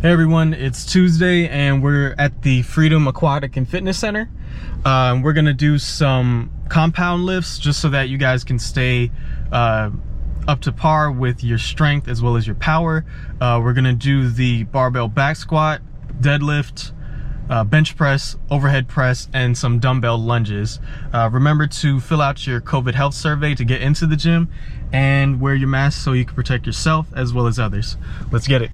Hey everyone, it's Tuesday and we're at the Freedom Aquatic and Fitness Center. We're gonna do some compound lifts just so that you guys can stay up to par with your strength as well as your power. We're gonna do the barbell back squat, deadlift, bench press, overhead press, and some dumbbell lunges. Remember to fill out your COVID health survey to get into the gym and wear your mask so you can protect yourself as well as others. Let's get it.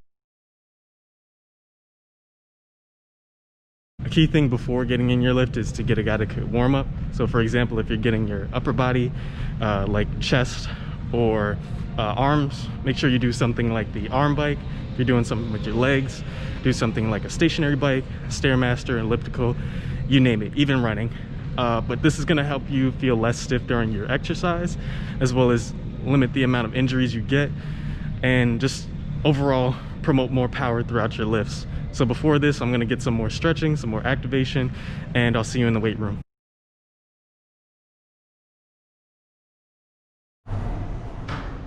A key thing before getting in your lift is to get a guided warm up. So for example, if you're getting your upper body, like chest or arms, make sure you do something like the arm bike. If you're doing something with your legs, do something like a stationary bike, Stairmaster, elliptical, you name it, even running. But this is gonna help you feel less stiff during your exercise, as well as limit the amount of injuries you get, and just overall promote more power throughout your lifts. So before this, I'm gonna get some more stretching, some more activation, and I'll see you in the weight room.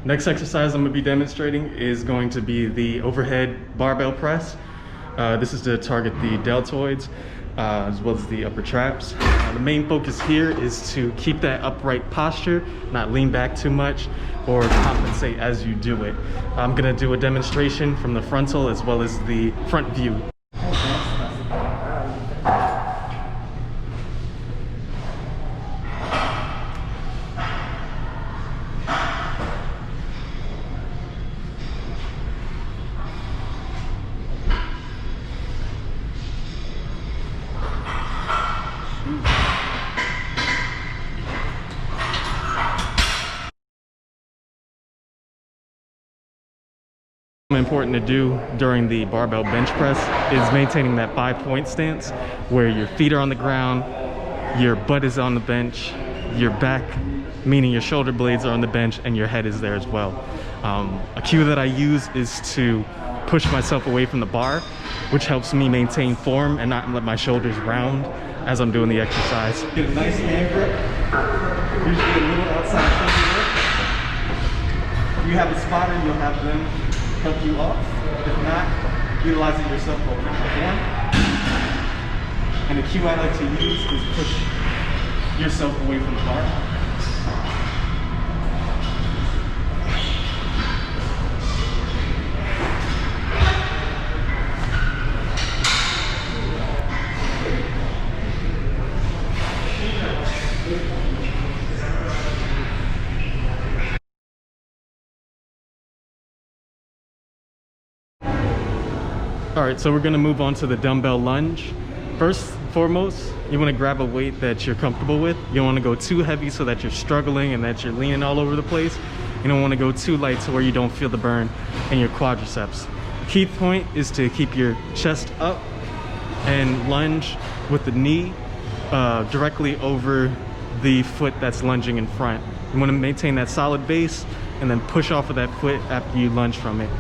Next exercise I'm gonna be demonstrating is going to be the overhead barbell press. This is to target the deltoids, as well as the upper traps. The main focus here is to keep that upright posture, not lean back too much or compensate as you do it. I'm gonna do a demonstration from the frontal as well as the front view. Important to do during the barbell bench press is maintaining that 5-point stance where your feet are on the ground, your butt is on the bench, your back, meaning your shoulder blades are on the bench, and your head is there as well. A cue that I use is to push myself away from the bar, which helps me maintain form and not let my shoulders round as I'm doing the exercise. Get a nice hand grip, usually a little outside shoulder grip. If you have a spotter, you'll have them help you off. If not, utilize it yourself while we perform. And the cue I like to use is push yourself away from the bar. All right, so we're gonna move on to the dumbbell lunge. First and foremost, you wanna grab a weight that you're comfortable with. You don't wanna go too heavy so that you're struggling and that you're leaning all over the place. You don't wanna go too light to where you don't feel the burn in your quadriceps. Key point is to keep your chest up and lunge with the knee directly over the foot that's lunging in front. You wanna maintain that solid base and then push off of that foot after you lunge from it.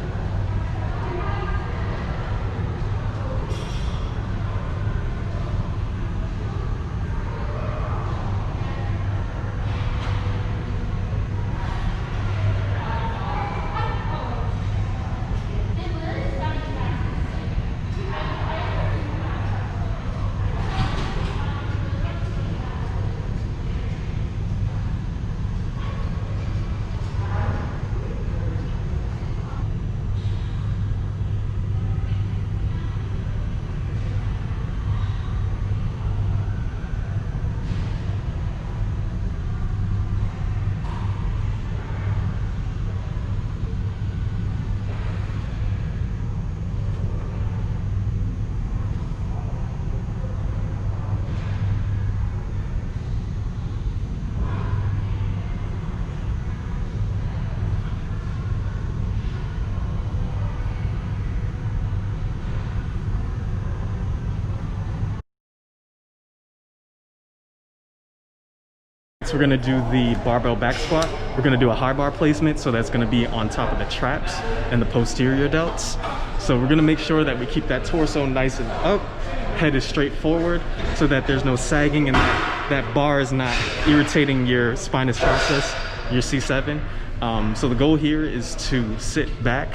So we're gonna do the barbell back squat. We're gonna do a high bar placement, so that's gonna be on top of the traps and the posterior delts. So we're gonna make sure that we keep that torso nice and up, head is straight forward, so that there's no sagging and that bar is not irritating your spinous process, your C7. So the goal here is to sit back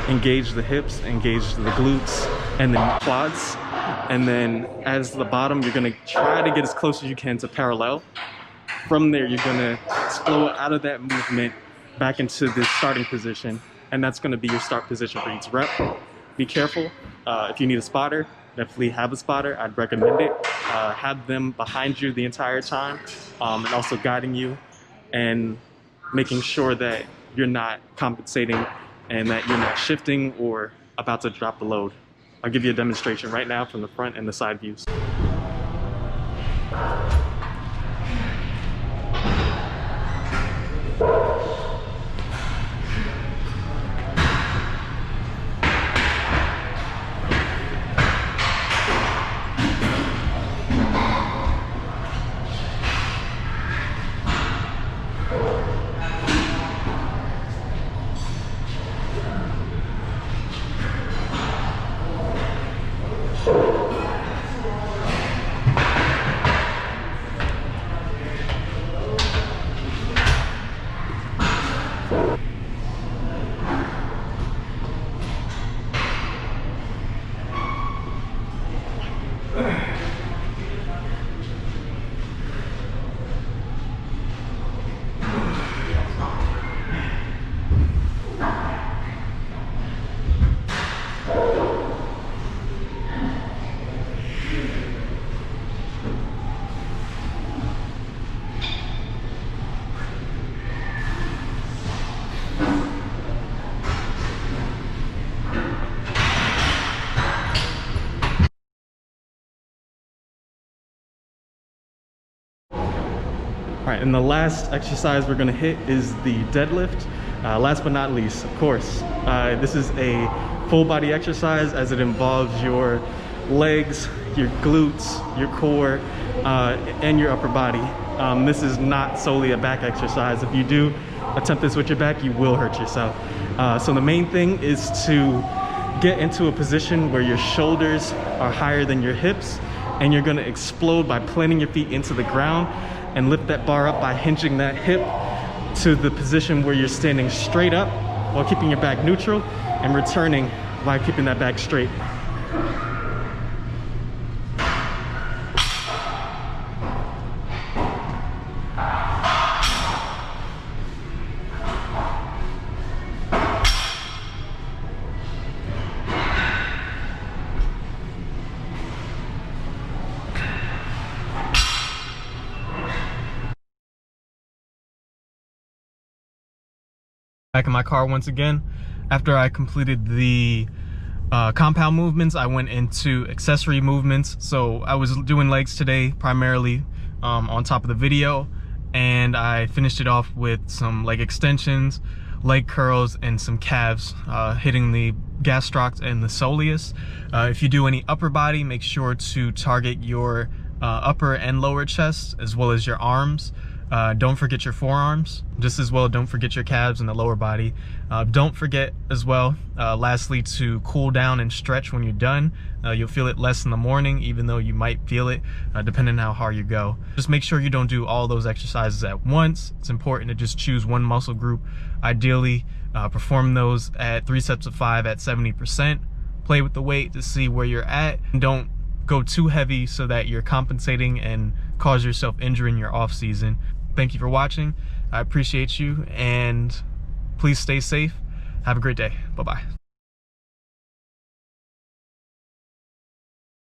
engage the hips, engage the glutes, and then quads. And then as the bottom, you're gonna try to get as close as you can to parallel. From there, you're gonna explode out of that movement back into the starting position, and that's gonna be your start position for each rep. Be careful. If you need a spotter, definitely have a spotter. I'd recommend it. Have them behind you the entire time, and also guiding you and making sure that you're not compensating and that you're not shifting or about to drop the load. I'll give you a demonstration right now from the front and the side views. All right, and the last exercise we're gonna hit is the deadlift. Last but not least, of course, this is a full body exercise as it involves your legs, your glutes, your core, and your upper body. This is not solely a back exercise. If you do attempt this with your back, you will hurt yourself. So the main thing is to get into a position where your shoulders are higher than your hips, and you're gonna explode by planting your feet into the ground and lift that bar up by hinging that hip to the position where you're standing straight up while keeping your back neutral and returning while keeping that back straight. Back in my car once again. After I completed the compound movements, I went into accessory movements. So I was doing legs today primarily on top of the video, and I finished it off with some leg extensions, leg curls, and some calves, hitting the gastroc and the soleus. If you do any upper body, make sure to target your upper and lower chest as well as your arms. Don't forget your forearms. Just as well, don't forget your calves and the lower body. Don't forget as well, lastly, to cool down and stretch when you're done. You'll feel it less in the morning, even though you might feel it, depending on how hard you go. Just make sure you don't do all those exercises at once. It's important to just choose one muscle group. Ideally, perform those at 3 sets of 5 at 70%. Play with the weight to see where you're at. And don't go too heavy so that you're compensating and cause yourself injury in your off season. Thank you for watching. I appreciate you, and please stay safe. Have a great day. Bye-bye.